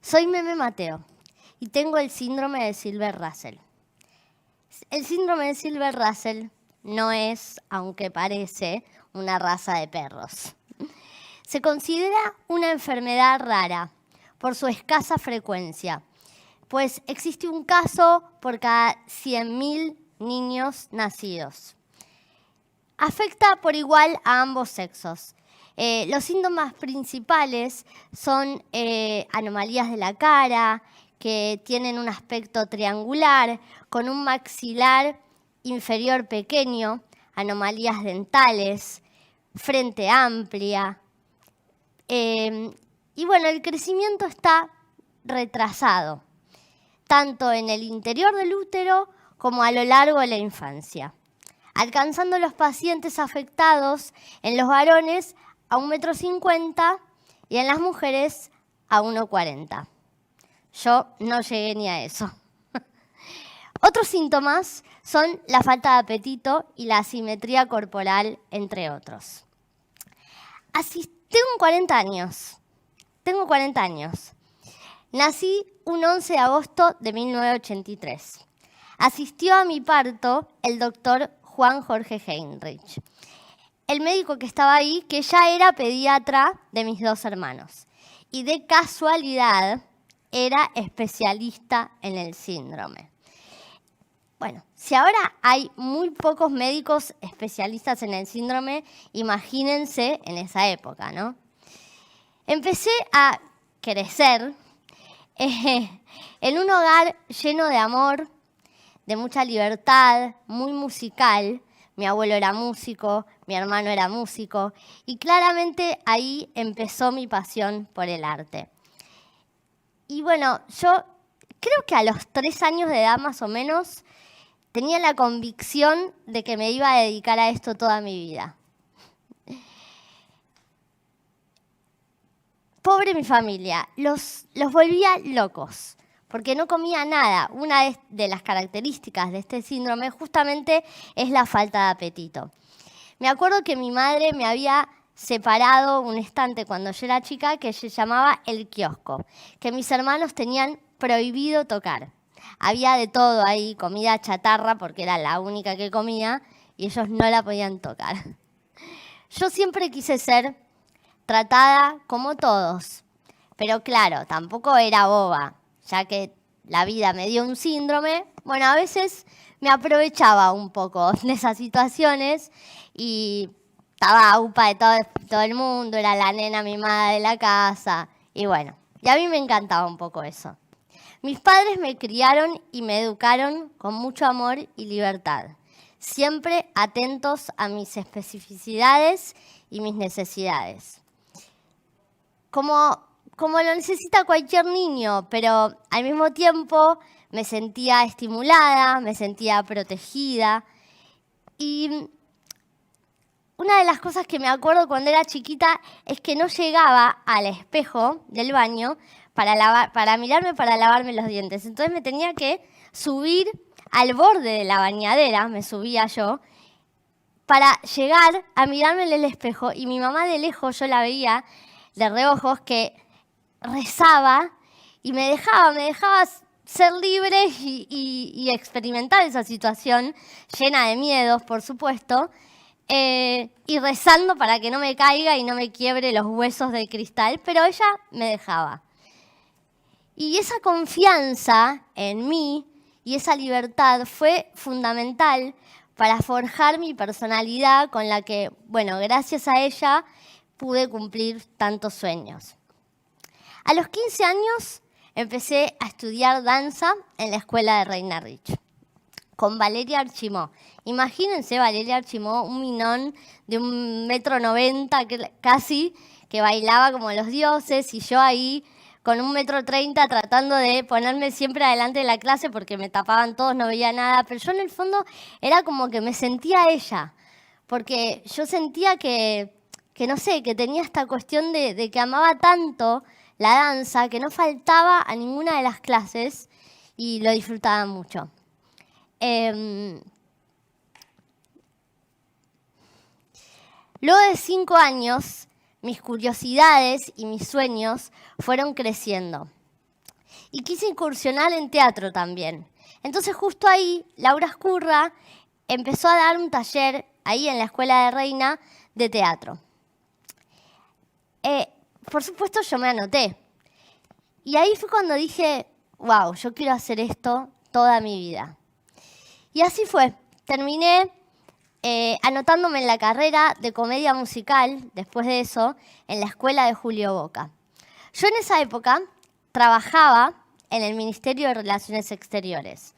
Soy Meme Mateo y tengo el síndrome de Silver-Russell. El síndrome de Silver-Russell no es, aunque parece, una raza de perros. Se considera una enfermedad rara por su escasa frecuencia, pues existe un caso por cada 100.000 niños nacidos. Afecta por igual a ambos sexos. Los síntomas principales son anomalías de la cara, que tienen un aspecto triangular, con un maxilar inferior pequeño, anomalías dentales, frente amplia. Y bueno, el crecimiento está retrasado, tanto en el interior del útero como a lo largo de la infancia, alcanzando los pacientes afectados en los varones a 1,50 m y en las mujeres a 1,40 m. Yo no llegué ni a eso. Otros síntomas son la falta de apetito y la asimetría corporal, entre otros. Tengo 40 años. Nací un 11 de agosto de 1983. Asistió a mi parto el doctor Juan Jorge Heinrich, el médico que estaba ahí, que ya era pediatra de mis dos hermanos. Y de casualidad era especialista en el síndrome. Bueno, si ahora hay muy pocos médicos especialistas en el síndrome, imagínense en esa época, ¿no? Empecé a crecer en un hogar lleno de amor, de mucha libertad, muy musical. Mi abuelo era músico, mi hermano era músico, y claramente ahí empezó mi pasión por el arte. Y bueno, yo creo que a los 3 años de edad más o menos tenía la convicción de que me iba a dedicar a esto toda mi vida. Pobre mi familia, los volvía locos, porque no comía nada. Una de las características de este síndrome justamente es la falta de apetito. Me acuerdo que mi madre me había separado un estante cuando yo era chica que se llamaba El Kiosco, que mis hermanos tenían prohibido tocar. Había de todo ahí, comida chatarra, porque era la única que comía, y ellos no la podían tocar. Yo siempre quise ser tratada como todos, pero claro, tampoco era boba, ya que la vida me dio un síndrome. Bueno, a veces me aprovechaba un poco de esas situaciones y estaba aupa de todo el mundo, era la nena mimada de la casa, y bueno, y a mí me encantaba un poco eso. Mis padres me criaron y me educaron con mucho amor y libertad, siempre atentos a mis especificidades y mis necesidades. Como lo necesita cualquier niño, pero al mismo tiempo me sentía estimulada, me sentía protegida. Y una de las cosas que me acuerdo cuando era chiquita es que no llegaba al espejo del baño para mirarme, para lavarme los dientes. Entonces me tenía que subir al borde de la bañadera, me subía yo, para llegar a mirarme en el espejo. Y mi mamá de lejos, yo la veía de reojos, que rezaba y me dejaba ser libre y experimentar esa situación llena de miedos, por supuesto, y rezando para que no me caiga y no me quiebre los huesos de cristal, pero ella me dejaba. Y esa confianza en mí y esa libertad fue fundamental para forjar mi personalidad, con la que, bueno, gracias a ella pude cumplir tantos sueños. A los 15 años empecé a estudiar danza en la escuela de Reina Rich, con Valeria Archimó. Imagínense Valeria Archimó, un minón de 1,90 m casi, que bailaba como los dioses, y yo ahí con 1,30 m tratando de ponerme siempre adelante de la clase porque me tapaban todos, no veía nada, pero yo en el fondo era como que me sentía ella, porque yo sentía que no sé, que tenía esta cuestión de que amaba tanto la danza, que no faltaba a ninguna de las clases y lo disfrutaba mucho. Luego de 5 años, mis curiosidades y mis sueños fueron creciendo. y quise incursionar en teatro también. Entonces justo ahí, Laura Escurra empezó a dar un taller ahí en la Escuela de Reina de teatro. Por supuesto yo me anoté. Y ahí fue cuando dije, wow, yo quiero hacer esto toda mi vida. Y así fue. Terminé anotándome en la carrera de comedia musical, después de eso, en la escuela de Julio Boca. Yo en esa época trabajaba en el Ministerio de Relaciones Exteriores.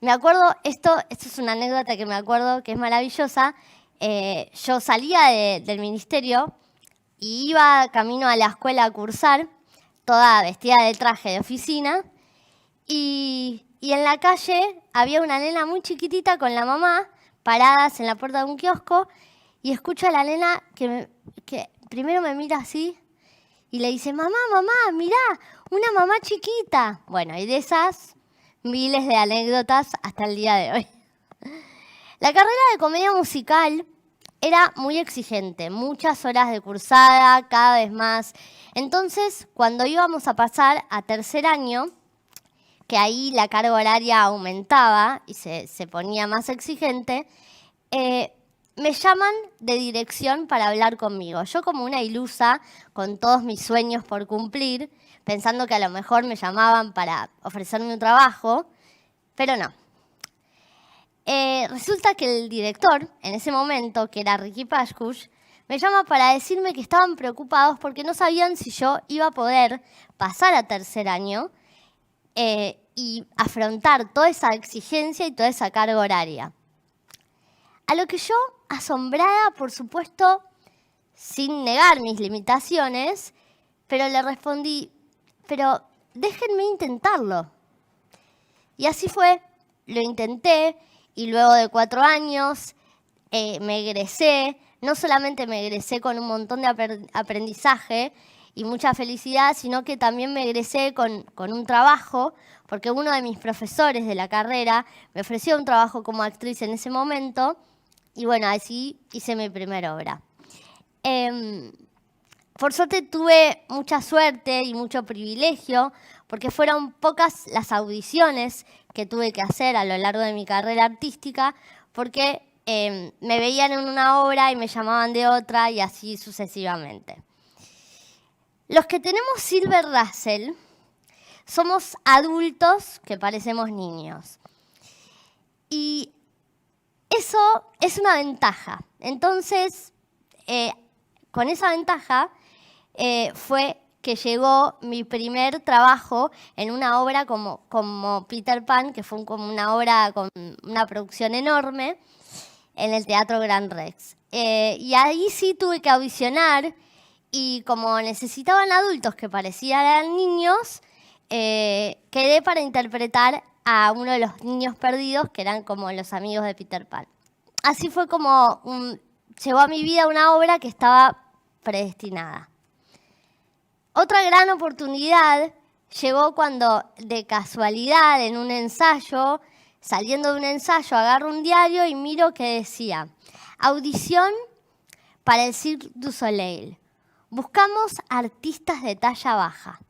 Me acuerdo, esto es una anécdota que me acuerdo que es maravillosa. Yo salía del ministerio y iba camino a la escuela a cursar, toda vestida de traje de oficina, y en la calle había una nena muy chiquitita con la mamá, paradas en la puerta de un kiosco, y escucho a la nena que primero me mira así y le dice, mamá, mirá, una mamá chiquita. Bueno, y de esas miles de anécdotas hasta el día de hoy. La carrera de comedia musical era muy exigente, muchas horas de cursada, cada vez más. Entonces, cuando íbamos a pasar a tercer año, que ahí la carga horaria aumentaba y se ponía más exigente, me llaman de dirección para hablar conmigo. Yo como una ilusa, con todos mis sueños por cumplir, pensando que a lo mejor me llamaban para ofrecerme un trabajo, pero no. Resulta que el director, en ese momento, que era Ricky Pashkush, me llama para decirme que estaban preocupados porque no sabían si yo iba a poder pasar a tercer año y afrontar toda esa exigencia y toda esa carga horaria. A lo que yo, asombrada, por supuesto, sin negar mis limitaciones, pero le respondí, pero déjenme intentarlo. Y así fue, lo intenté y luego de 4 años me egresé. No solamente me egresé con un montón de aprendizaje y mucha felicidad, sino que también me egresé con un trabajo, porque uno de mis profesores de la carrera me ofreció un trabajo como actriz en ese momento, y bueno, así hice mi primera obra. Por suerte tuve mucha suerte y mucho privilegio, porque fueron pocas las audiciones que tuve que hacer a lo largo de mi carrera artística, porque me veían en una obra y me llamaban de otra y así sucesivamente. Los que tenemos Silver Russell somos adultos que parecemos niños. Y eso es una ventaja. Entonces, con esa ventaja fue que llegó mi primer trabajo en una obra como Peter Pan, que fue como una obra con una producción enorme en el Teatro Gran Rex. Y ahí sí tuve que audicionar y como necesitaban adultos que parecieran niños, quedé para interpretar a uno de los niños perdidos, que eran como los amigos de Peter Pan. Así fue como llegó a mi vida una obra que estaba predestinada. Otra gran oportunidad llegó cuando, de casualidad, en un ensayo, saliendo de un ensayo, agarro un diario y miro que decía: audición para el Cirque du Soleil. Buscamos artistas de talla baja.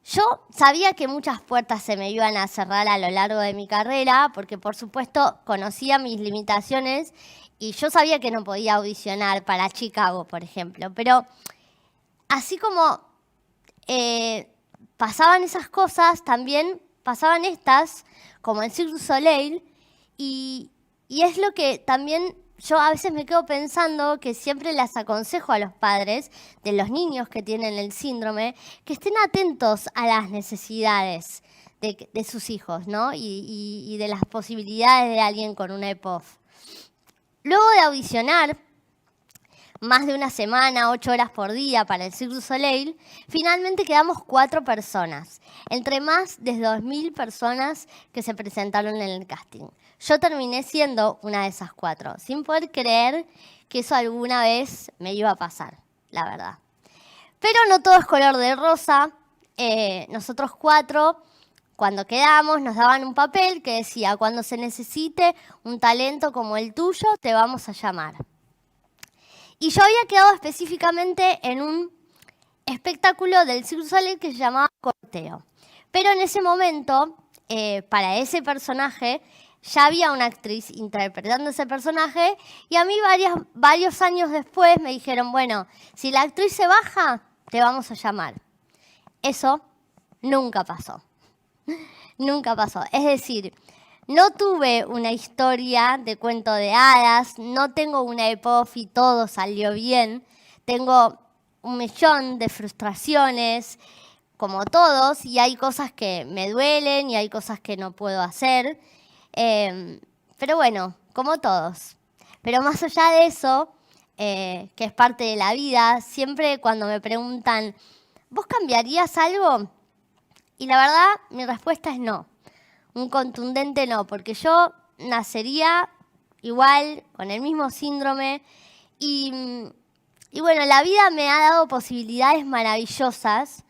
Yo sabía que muchas puertas se me iban a cerrar a lo largo de mi carrera, porque por supuesto conocía mis limitaciones y yo sabía que no podía audicionar para Chicago, por ejemplo. Pero así como pasaban esas cosas, también pasaban estas, como el Cirque du Soleil, y es lo que también yo a veces me quedo pensando, que siempre les aconsejo a los padres de los niños que tienen el síndrome, que estén atentos a las necesidades de sus hijos, ¿no? Y de las posibilidades de alguien con una EPOF. Luego de audicionar más de una semana, 8 horas por día para el Cirque du Soleil, finalmente quedamos 4 personas, entre más de 2.000 personas que se presentaron en el casting. Yo terminé siendo una de esas 4, sin poder creer que eso alguna vez me iba a pasar, la verdad. Pero no todo es color de rosa. Nosotros 4, cuando quedamos, nos daban un papel que decía: cuando se necesite un talento como el tuyo, te vamos a llamar. Y yo había quedado específicamente en un espectáculo del Cirque du Soleil que se llamaba sorteo. Pero en ese momento, para ese personaje, ya había una actriz interpretando ese personaje y a mí varios años después me dijeron, bueno, si la actriz se baja, te vamos a llamar. Eso nunca pasó. Nunca pasó. Es decir, no tuve una historia de cuento de hadas, no tengo una EPOF y todo salió bien. Tengo 1.000.000 de frustraciones, como todos, y hay cosas que me duelen y hay cosas que no puedo hacer. Pero bueno, como todos. Pero más allá de eso, que es parte de la vida, siempre cuando me preguntan, ¿vos cambiarías algo? Y la verdad, mi respuesta es no. Un contundente no, porque yo nacería igual, con el mismo síndrome. Y bueno, la vida me ha dado posibilidades maravillosas.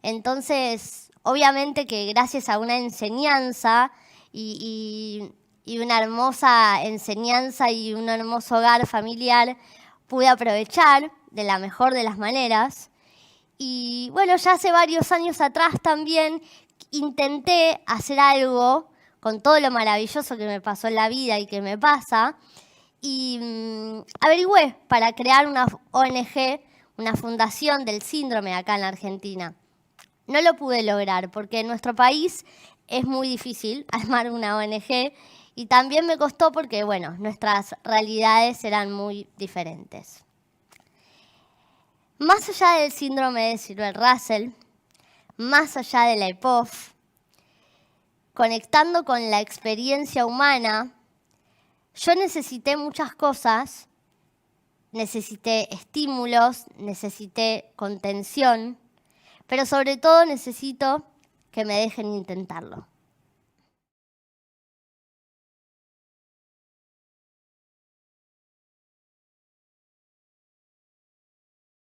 Entonces, obviamente que gracias a una enseñanza y una hermosa enseñanza y un hermoso hogar familiar, pude aprovechar de la mejor de las maneras. Y bueno, ya hace varios años atrás también intenté hacer algo con todo lo maravilloso que me pasó en la vida y que me pasa. Y averigüé para crear una ONG, una fundación del síndrome acá en la Argentina. No lo pude lograr porque en nuestro país es muy difícil armar una ONG y también me costó porque, bueno, nuestras realidades eran muy diferentes. Más allá del síndrome de Silver-Russell, más allá de la EPOF, conectando con la experiencia humana, yo necesité muchas cosas, necesité estímulos, necesité contención, pero sobre todo necesito que me dejen intentarlo.